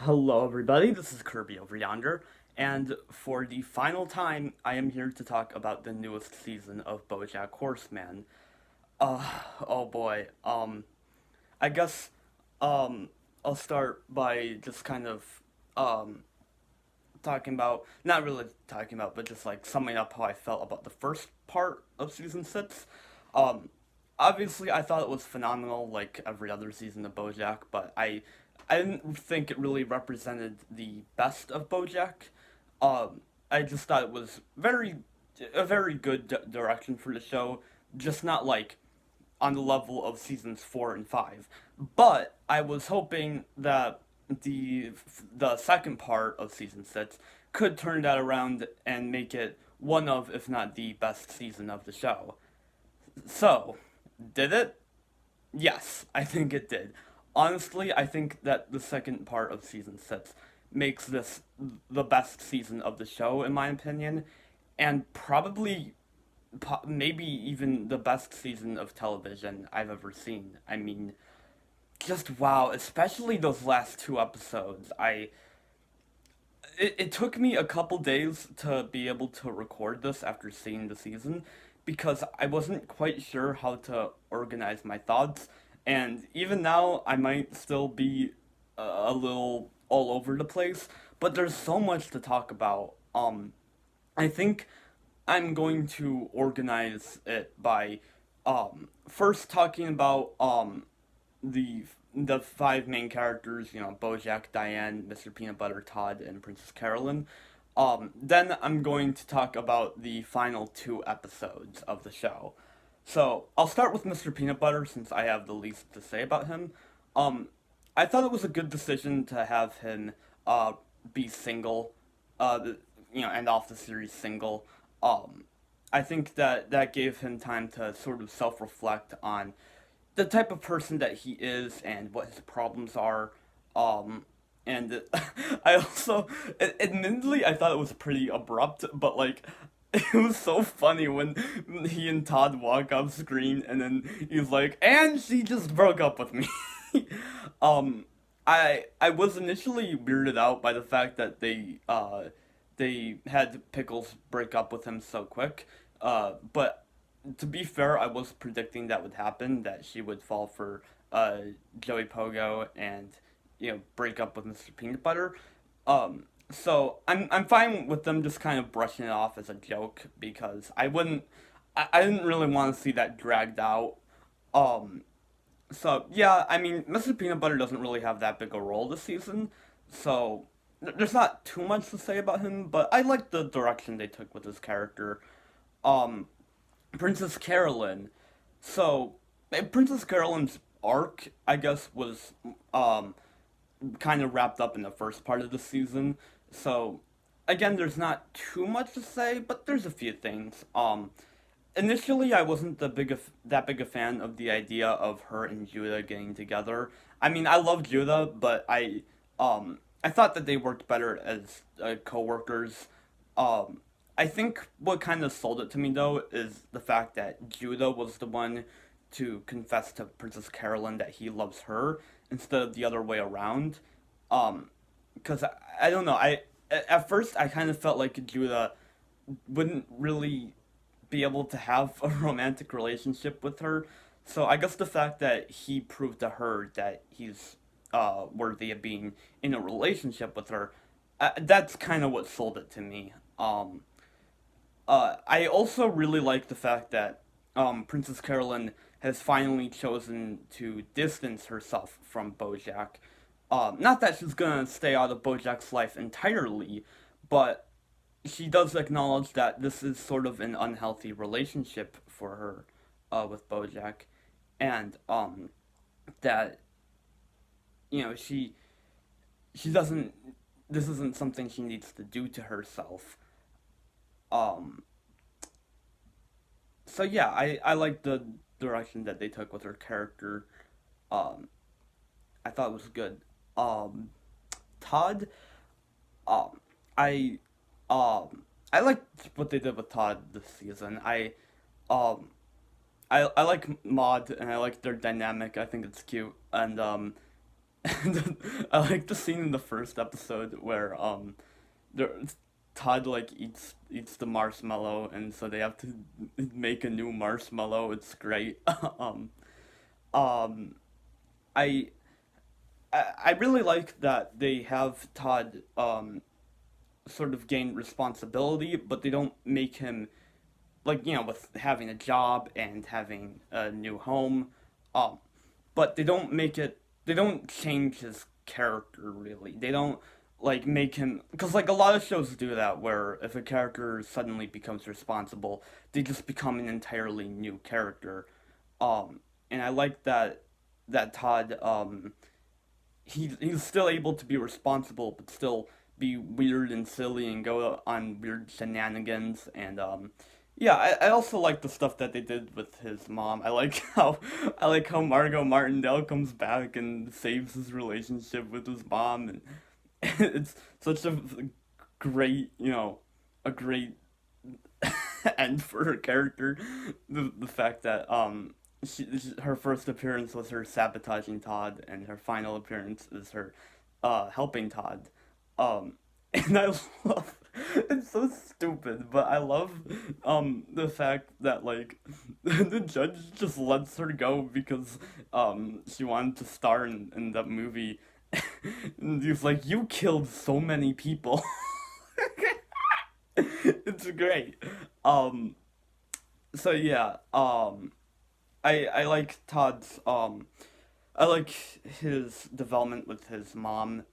Hello, everybody. This is Kirby over yonder, and for the final time, I am here to talk about the newest season of BoJack Horseman. Uh, oh boy. I guess, um, I'll start by just kind of, um, talking about, not really talking about, but just like summing up how I felt about the first part of season six. Um, Obviously, I thought it was phenomenal, like every other season of BoJack, but I didn't think it really represented the best of BoJack. I just thought it was a very good direction for the show, just not like on the level of seasons 4 and 5. But I was hoping that the second part of season 6 could turn that around and make it one of, if not the best season of the show. So, did it? Yes, I think it did. Honestly, I think that the second part of season 6 makes this the best season of the show, in my opinion, and probably maybe even the best season of television I've ever seen. I mean, just wow, especially those last two episodes. It took me a couple days to be able to record this after seeing the season because I wasn't quite sure how to organize my thoughts, and even now I might still be a little all over the place, but there's so much to talk about. I think I'm going to organize it by first talking about the the five main characters, Bojack, Diane, Mr. Peanut Butter, Todd, and Princess Carolyne. Then I'm going to talk about the final two episodes of the show. So I'll start with Mr. Peanut Butter since I have the least to say about him. Um, I thought it was a good decision to have him be single, end off the series single. Um, I think that gave him time to sort of self reflect on the type of person that he is and what his problems are. And I also, admittedly, I thought it was pretty abrupt, but like, it was so funny when he and Todd walk off screen and then he's like, and she just broke up with me. um, I was initially weirded out by the fact that they had Pickles break up with him so quick. But to be fair, I was predicting that would happen, that she would fall for uh, Joey Pogo and break up with Mr. Peanut Butter. So I'm fine with them just kind of brushing it off as a joke because I didn't really want to see that dragged out. Um, so yeah, I mean Mr. Peanut Butter doesn't really have that big a role this season, so there's not too much to say about him. But I like the direction they took with his character. Um, Princess Caroline. So, Princess Caroline's arc, I guess, was um, kind of wrapped up in the first part of the season. So, again, there's not too much to say, but there's a few things. Initially, I wasn't that big a fan of the idea of her and Judah getting together. I mean, I love Judah, but I thought that they worked better as co-workers. I think what kind of sold it to me though is the fact that Judah was the one to confess to Princess Carolyn that he loves her instead of the other way around. Because I don't know, at first I kind of felt like Judah wouldn't really be able to have a romantic relationship with her. So I guess the fact that he proved to her that he's worthy of being in a relationship with her, that's kind of what sold it to me. I also really like the fact that Princess Carolyn has finally chosen to distance herself from Bojack. Not that she's gonna stay out of Bojack's life entirely, but she does acknowledge that this is sort of an unhealthy relationship for her with Bojack, and that she doesn't. This isn't something she needs to do to herself. Um, so yeah, I like the direction that they took with her character. Um, I thought it was good. Um, Todd, um, I I liked what they did with Todd this season. Um I like Maud and I like their dynamic. I think it's cute and And I like the scene in the first episode where there, Todd like eats the marshmallow, and so they have to make a new marshmallow. It's great. Um, I, I really like that they have Todd sort of gain responsibility, but they don't make him like with having a job and having a new home. Um, but they don't make it. They don't change his character really. They don't like make him because like a lot of shows do that where if a character suddenly becomes responsible, they just become an entirely new character. And I like that Todd he's still able to be responsible but still be weird and silly and go on weird shenanigans and yeah, I also like the stuff that they did with his mom. I like how Margot Martindale comes back and saves his relationship with his mom, and it's such a great, a great end for her character. The fact that her first appearance was her sabotaging Todd, and her final appearance is her helping Todd. And I love it's so stupid, but I love the fact that like the judge just lets her go because she wanted to star in that movie. And he's like, you killed so many people. It's great. Um so yeah, I like Todd's I like his development with his mom.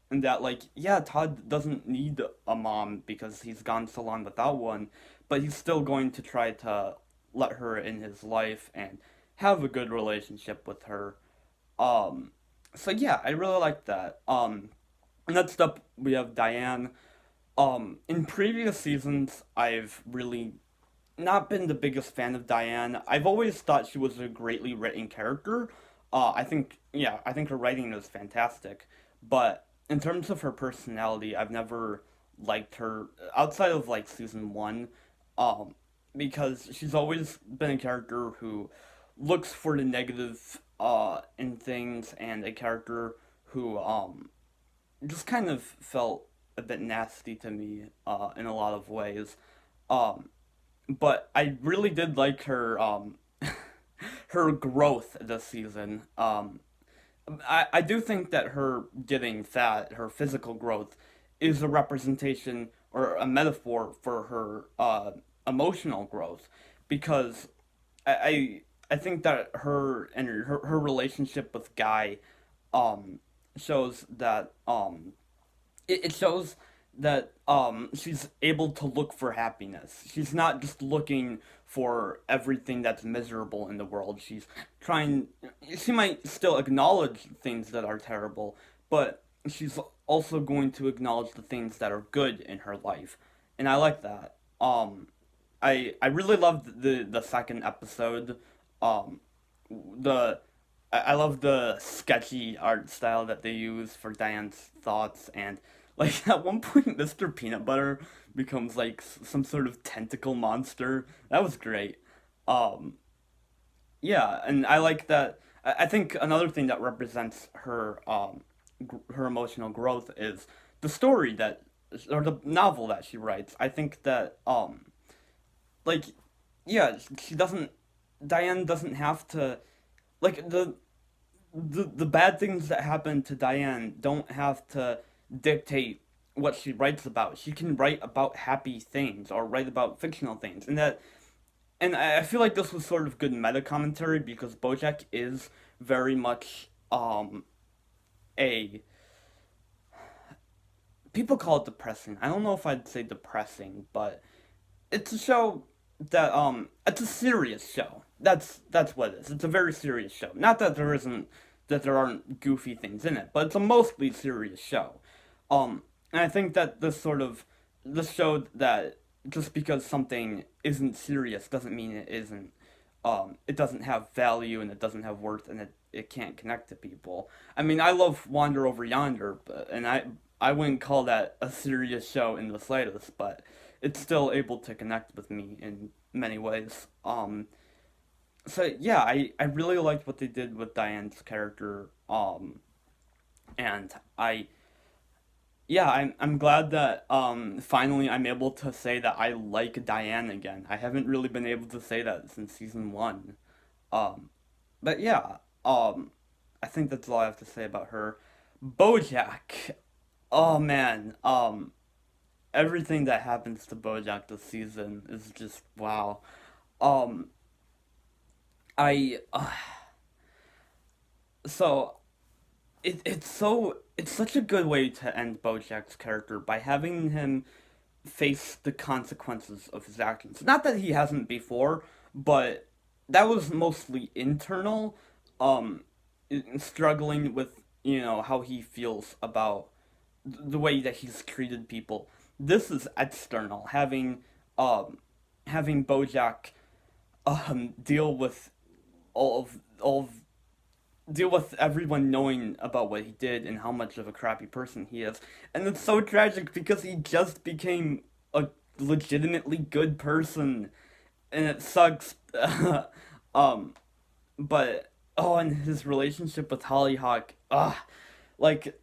And that like yeah, Todd doesn't need a mom because he's gone so long without one, but he's still going to try to let her in his life and have a good relationship with her. Um, so yeah, I really like that. Next up we have Diane. In previous seasons, I've really not been the biggest fan of Diane. I've always thought she was a greatly written character. I think her writing is fantastic. But in terms of her personality, I've never liked her outside of like season one, um, because she's always been a character who looks for the negative in things, and a character who just kind of felt a bit nasty to me in a lot of ways. Um, but I really did like her her growth this season. I do think that her getting fat, her physical growth, is a representation or a metaphor for her emotional growth, because I I think that her and her relationship with Guy um shows that it shows that she's able to look for happiness. She's not just looking for everything that's miserable in the world. She might still acknowledge things that are terrible, but she's also going to acknowledge the things that are good in her life. And I like that. I really loved the second episode. Um the I love the sketchy art style that they use for Diane's thoughts, and like at one point Mr. Peanut Butter becomes like some sort of tentacle monster. That was great. Um yeah, and I like that. I think another thing that represents her her emotional growth is the story that or the novel that she writes. I think that like yeah, she doesn't Diane doesn't have to like the bad things that happen to Diane don't have to dictate what she writes about. She can write about happy things or write about fictional things, and I feel like this was sort of good meta commentary because BoJack is very much a people call it depressing. I don't know if I'd say depressing, but it's a show that it's a serious show. That's what it is. It's a very serious show. Not that there aren't goofy things in it, but it's a mostly serious show. And I think that this showed that just because something isn't serious doesn't mean it isn't it doesn't have value and it doesn't have worth and it can't connect to people. I mean, I love Wander Over Yonder, and I wouldn't call that a serious show in the slightest, but it's still able to connect with me in many ways. So yeah, I really liked what they did with Diane's character. And I'm glad that finally I'm able to say that I like Diane again. I haven't really been able to say that since season one. Um, but yeah, I think that's all I have to say about her. Bojack. Oh man, everything that happens to Bojack this season is just wow. Um, I so it's such a good way to end Bojack's character by having him face the consequences of his actions. Not that he hasn't before, but that was mostly internal, um, struggling with how he feels about the way that he's treated people. This is external, um, having Bojack deal with all of deal with everyone knowing about what he did and how much of a crappy person he is. And it's so tragic because he just became a legitimately good person and it sucks. um but and his relationship with Hollyhock, like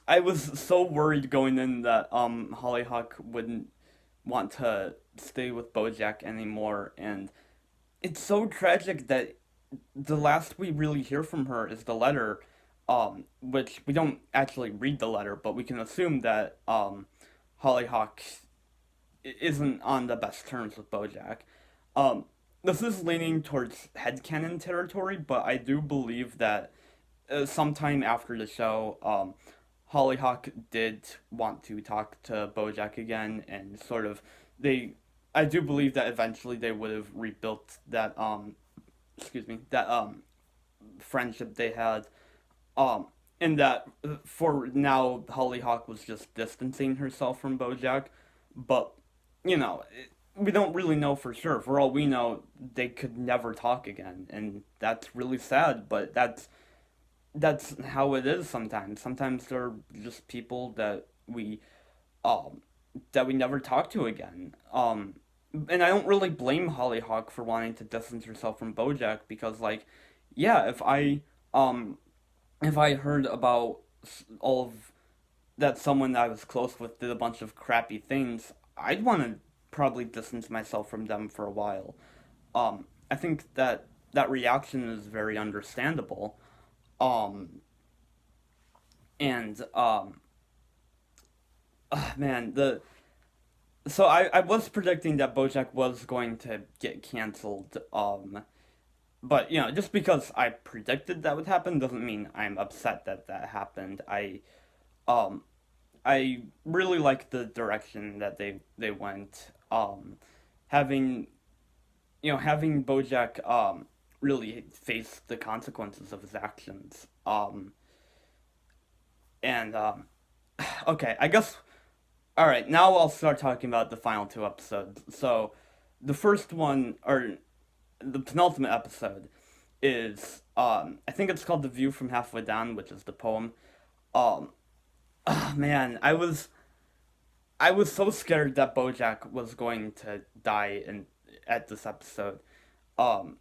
I was so worried going in that Hollyhock wouldn't want to stay with Bojack anymore, and it's so tragic that the last we really hear from her is the letter, which we don't actually read the letter, but we can assume that Hollyhock isn't on the best terms with Bojack. Um, this is leaning towards headcanon territory, but I do believe that sometime after the show, Hollyhock did want to talk to Bojack again, and sort of they. I do believe that eventually they would have rebuilt that that friendship they had. And that for now Hollyhock was just distancing herself from Bojack, but we don't really know for sure. For all we know, they could never talk again, and that's really sad. But that's how it is sometimes. Sometimes they're just people um that we never talk to again. And I don't really blame Hollyhock for wanting to distance herself from Bojack because, like, yeah, um if I heard about all of that someone that I was close with did a bunch of crappy things, I'd want to probably distance myself from them for a while. I think that that reaction is very understandable. Um, and man, the so I was predicting that BoJack was going to get canceled. But just because I predicted that would happen doesn't mean I'm upset that that happened. Um I really like the direction that they went. Having having BoJack really face the consequences of his actions. And okay, I guess all right. Now I'll start talking about the final two episodes. So the first one, or the penultimate episode, is I think it's called "The View from Halfway Down," which is the poem. Um, man, I was so scared that BoJack was going to die in at this episode. Um,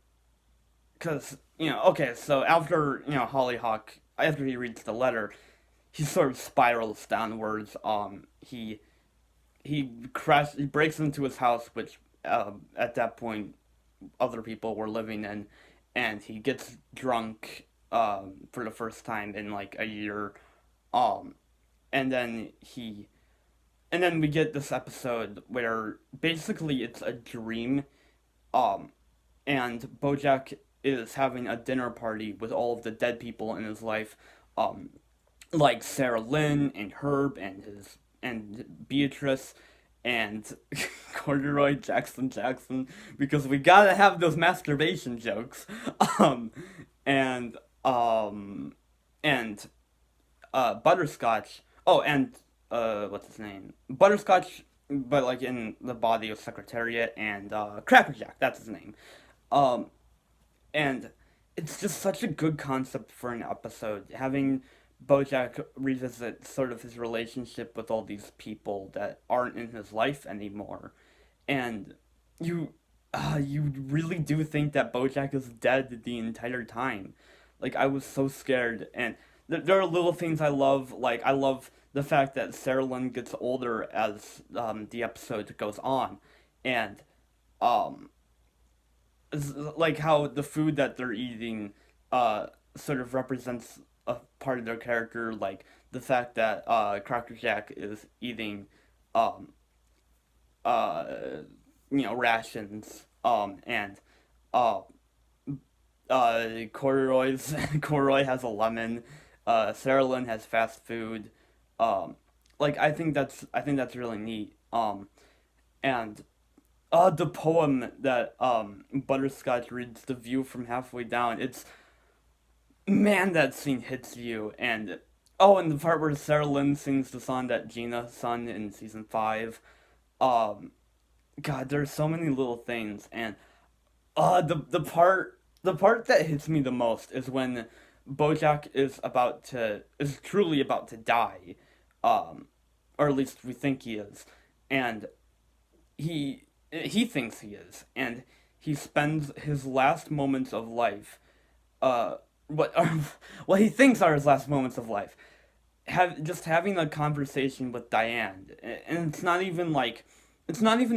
cause okay, so after Hollyhock, after he reads the letter, he sort of spirals downwards. He breaks into his house, which at that point other people were living in, and he gets drunk for the first time in like a year. Um, and then we get this episode where basically it's a dream, um, and Bojack is having a dinner party with all of the dead people in his life, um, like Sarah Lynn and Herb and Beatrice and Corduroy Jackson, because we gotta have those masturbation jokes. um and and Butterscotch. Oh, and what's his name? Butterscotch, but like in the body of Secretariat, and Crackerjack. That's his name. Um, and it's just such a good concept for an episode, having Bojack revisit sort of his relationship with all these people that aren't in his life anymore, and you you really do think that Bojack is dead the entire time. Like I was so scared, and there are little things I love. Like I love the fact that Sarah Lynn gets older as the episode goes on, and um, like how the food that they're eating sort of represents a part of their character, like the fact that Cracker Jack is eating um uh rations and uh corduroy's corduroy has a lemon, Sarah Lynn has fast food, um like I think that's really neat, and the poem that Butterscotch reads, "The View from Halfway Down." It's man, that scene hits you. And oh, and the part where Sarah Lynn sings the song that Gina sung in season 5. Um, God, there's so many little things, and the part that hits me the most is when Bojack is truly about to die, um, or at least we think he is, and he thinks he is, and he spends his last moments of life, uh, what what he thinks are his last moments of life, just having a conversation with Diane, and it's not even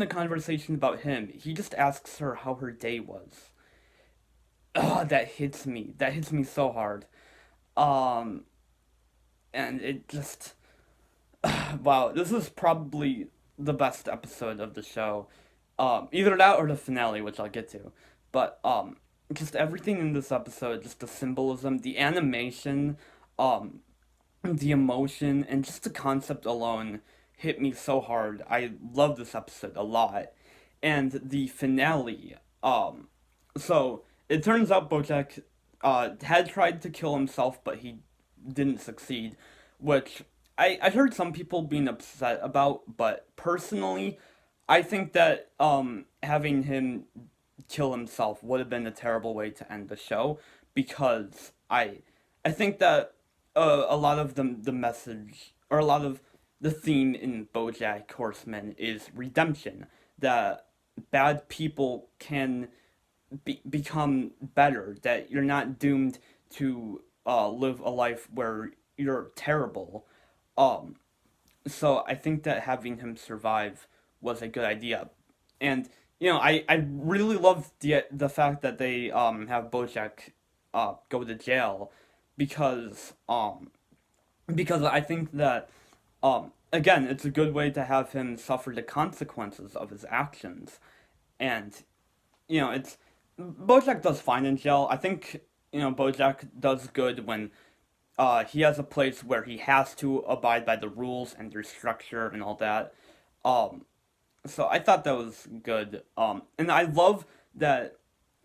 a conversation about him. He just asks her how her day was. Oh, that hits me. That hits me so hard. Um, and it just wow, this is probably the best episode of the show. Either that or the finale, which I'll get to. But just everything in this episode, just the symbolism, the animation, um, the emotion, and just the concept alone hit me so hard. I love this episode a lot. And the finale, so it turns out Bojack had tried to kill himself, but he didn't succeed, which I heard some people being upset about, but personally, I think that having him kill himself would have been a terrible way to end the show, because I think that a lot of the message, or a lot of the theme in BoJack Horseman is redemption, that bad people can become better, that you're not doomed to live a life where you're terrible. Um, so I think that having him survive was a good idea, and I really love the fact that they have Bojack go to jail, because because I think that again, it's a good way to have him suffer the consequences of his actions, and it's Bojack does fine in jail. I think Bojack does good when he has a place where he has to abide by the rules and their structure and all that. Um, so I thought that was good. And I love that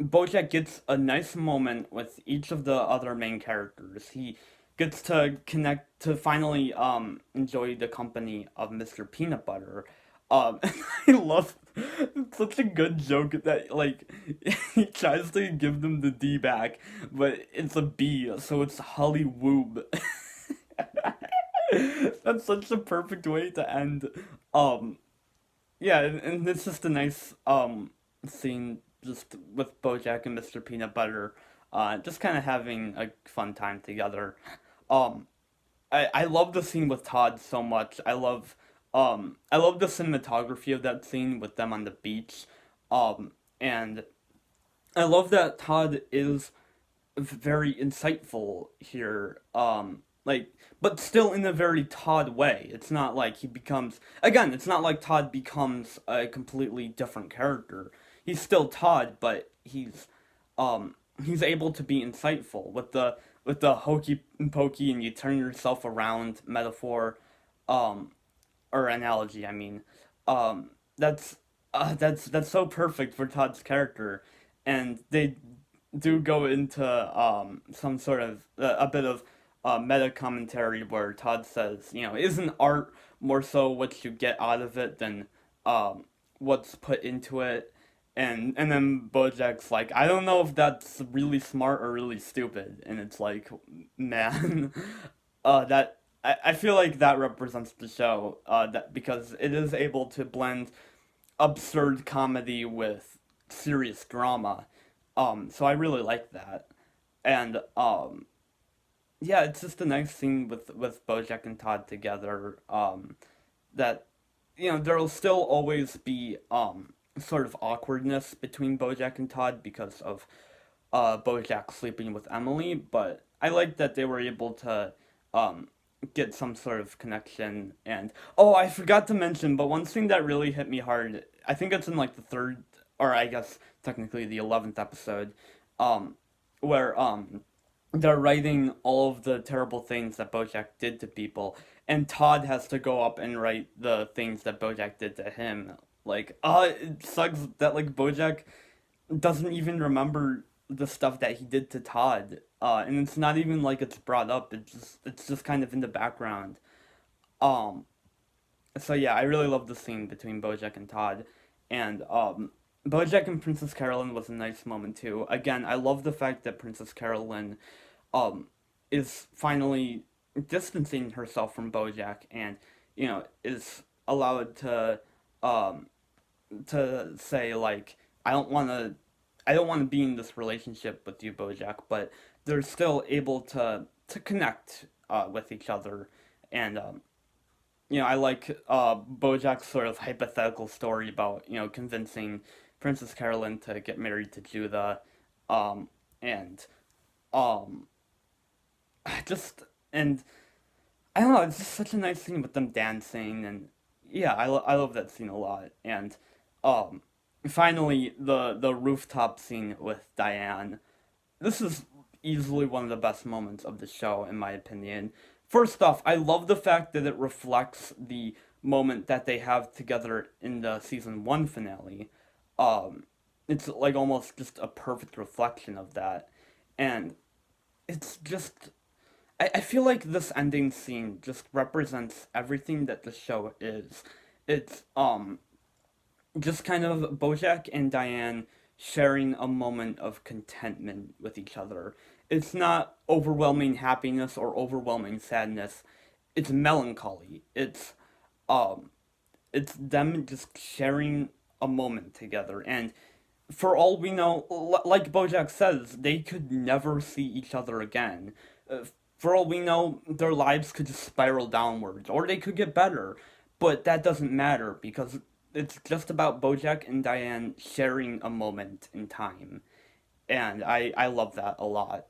Bojack gets a nice moment with each of the other main characters. He gets to connect to finally enjoy the company of Mr. Peanut Butter. I love it's such a good joke that like he tries to give them the D back, but it's a B, so it's Holly Woob. That's such a perfect way to end. Um, yeah, and it's just a nice scene just with Bojack and Mr. Peanut Butter, just kind of having a fun time together. Um, I love the scene with Todd so much. I love the cinematography of that scene with them on the beach. And I love that Todd is very insightful here. Like, but still in a very Todd way. It's not like he becomes, again, it's not like Todd becomes a completely different character. He's still Todd, but he's able to be insightful with the hokey pokey and you turn yourself around metaphor, um, or analogy. I mean, that's that's so perfect for Todd's character, and they do go into some sort of a bit of meta commentary where Todd says, isn't art more so what you get out of it than what's put into it? And then Bojack's like, I don't know if that's really smart or really stupid, and it's like, man, that I feel like that represents the show, that because it is able to blend absurd comedy with serious drama. So I really like that. And yeah, it's just a nice scene with Bojack and Todd together. That there'll still always be sort of awkwardness between Bojack and Todd because of Bojack sleeping with Emily, but I like that they were able to um get some sort of connection. And oh, I forgot to mention, but one thing that really hit me hard, I think it's in like the third, or I guess technically the 11th episode, um where they're writing all of the terrible things that Bojack did to people, and Todd has to go up and write the things that Bojack did to him. Like, it sucks that like Bojack doesn't even remember the stuff that he did to Todd. And it's not even like it's brought up. It's just kind of in the background. Um, so yeah, I really love the scene between Bojack and Todd, and Bojack and Princess Carolyn was a nice moment too. Again, I love the fact that Princess Carolyn um is finally distancing herself from Bojack, and is allowed um to say like I don't want to be in this relationship with you, Bojack, but they're still able to connect with each other. And I like Bojack's sort of hypothetical story about convincing Princess Carolyn to get married to Judah, um, and um, just and I don't know, it's just such a nice scene with them dancing. And yeah, I love that scene a lot. And um, finally, the rooftop scene with Diane. This is easily one of the best moments of the show, in my opinion. First off, I love the fact that it reflects the moment that they have together in the season one finale. Um, it's like almost just a perfect reflection of that. And it's just I feel like this ending scene just represents everything that the show is. It's just kind of Bojack and Diane sharing a moment of contentment with each other. It's not overwhelming happiness or overwhelming sadness. It's melancholy. Um it's them just sharing a moment together. And for all we know, like Bojack says, they could never see each other again. For all we know, their lives could just spiral downwards, or they could get better. But that doesn't matter because it's just about Bojack and Diane sharing a moment in time, and I love that a lot.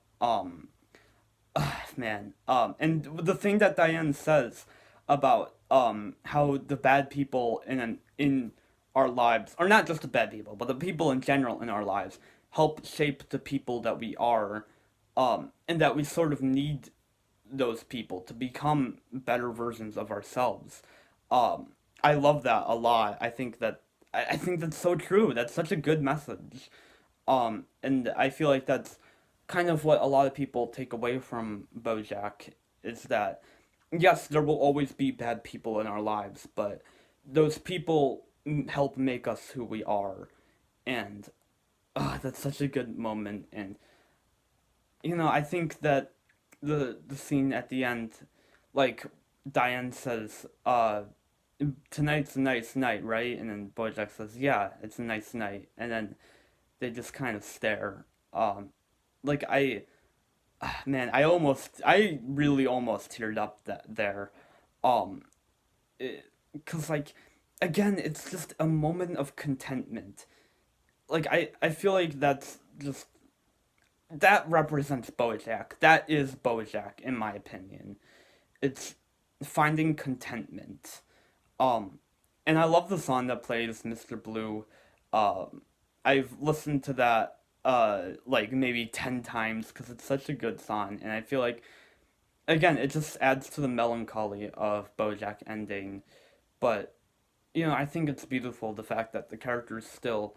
Man, and the thing that Diane says about how the bad people in our lives, or not just the bad people, but the people in general in our lives, help shape the people that we are, and that we sort of need those people to become better versions of ourselves. I love that a lot. I think that's so true. That's such a good message. And I feel like that's kind of what a lot of people take away from BoJack is that yes, there will always be bad people in our lives, but those people help make us who we are. And that's such a good moment. And I think that the scene at the end, like Diane says, tonight's a nice night, right? And then Bojack says, yeah, it's a nice night. And then they just kind of stare. Like man, I really almost teared up there. Um, cause like, again, it's just a moment of contentment. Like I feel like that represents Bojack. That is Bojack, in my opinion. It's finding contentment. Um, and I love the song that plays Mr. Blue. I've listened to that like maybe 10 times because it's such a good song, and I feel like again it just adds to the melancholy of Bojack ending. But I think it's beautiful the fact that the characters still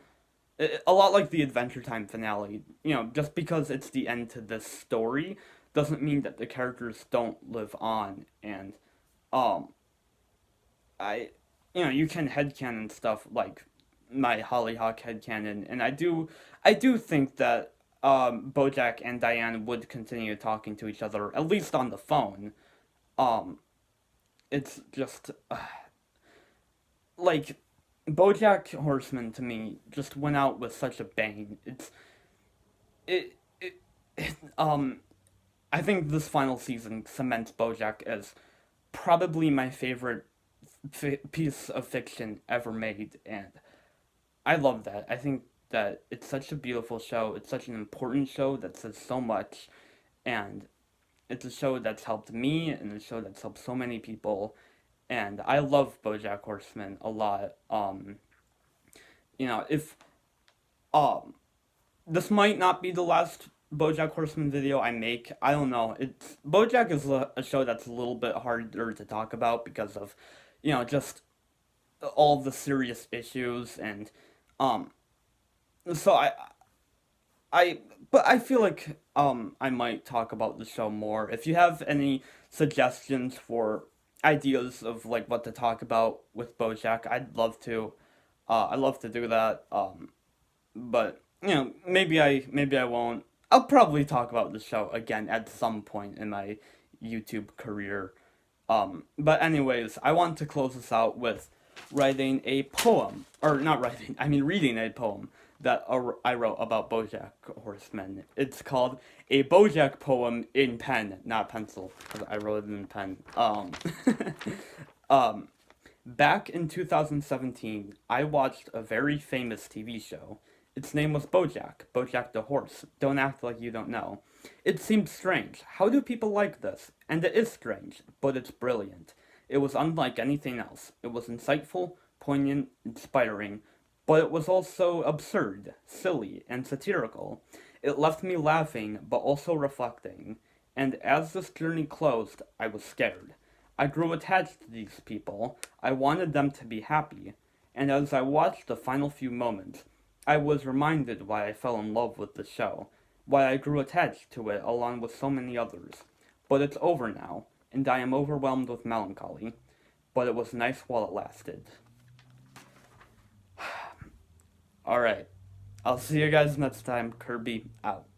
a lot like the Adventure Time finale. Just because it's the end to this story doesn't mean that the characters don't live on. And um I you can headcanon stuff like my Hollyhock headcanon, and I do think that Bojack and Diane would continue talking to each other, at least on the phone. Um it's just like Bojack Horseman to me just went out with such a bang. It, it I think this final season cements Bojack as probably my favorite piece of fiction ever made, and I love that. I think that it's such a beautiful show. It's such an important show that says so much, and it's a show that's helped me, and a show that's helped so many people. And I love BoJack Horseman a lot. If um, this might not be the last BoJack Horseman video I make. I don't know. It's BoJack is a show that's a little bit harder to talk about because of, just all the serious issues and um. So I but I feel like I might talk about the show more. If you have any suggestions for ideas of like what to talk about with BoJack, I'd love to do that. But maybe I won't. I'll probably talk about the show again at some point in my YouTube career. But anyways, I want to close this out with writing a poem, or not writing, I mean reading a poem that I wrote about BoJack Horseman. It's called A BoJack Poem in Pen, not pencil, 'cause I wrote it in pen. Um, Back in 2017, I watched a very famous TV show. Its name was Bojack, Bojack the Horse. Don't act like you don't know. It seemed strange. How do people like this? And it is strange, but it's brilliant. It was unlike anything else. It was insightful, poignant, inspiring, but it was also absurd, silly, and satirical. It left me laughing, but also reflecting. And as this journey closed, I was scared. I grew attached to these people. I wanted them to be happy. And as I watched the final few moments, I was reminded why I fell in love with the show, why I grew attached to it along with so many others. But it's over now, and I am overwhelmed with melancholy. But it was nice while it lasted. Alright, I'll see you guys next time. Kirby out.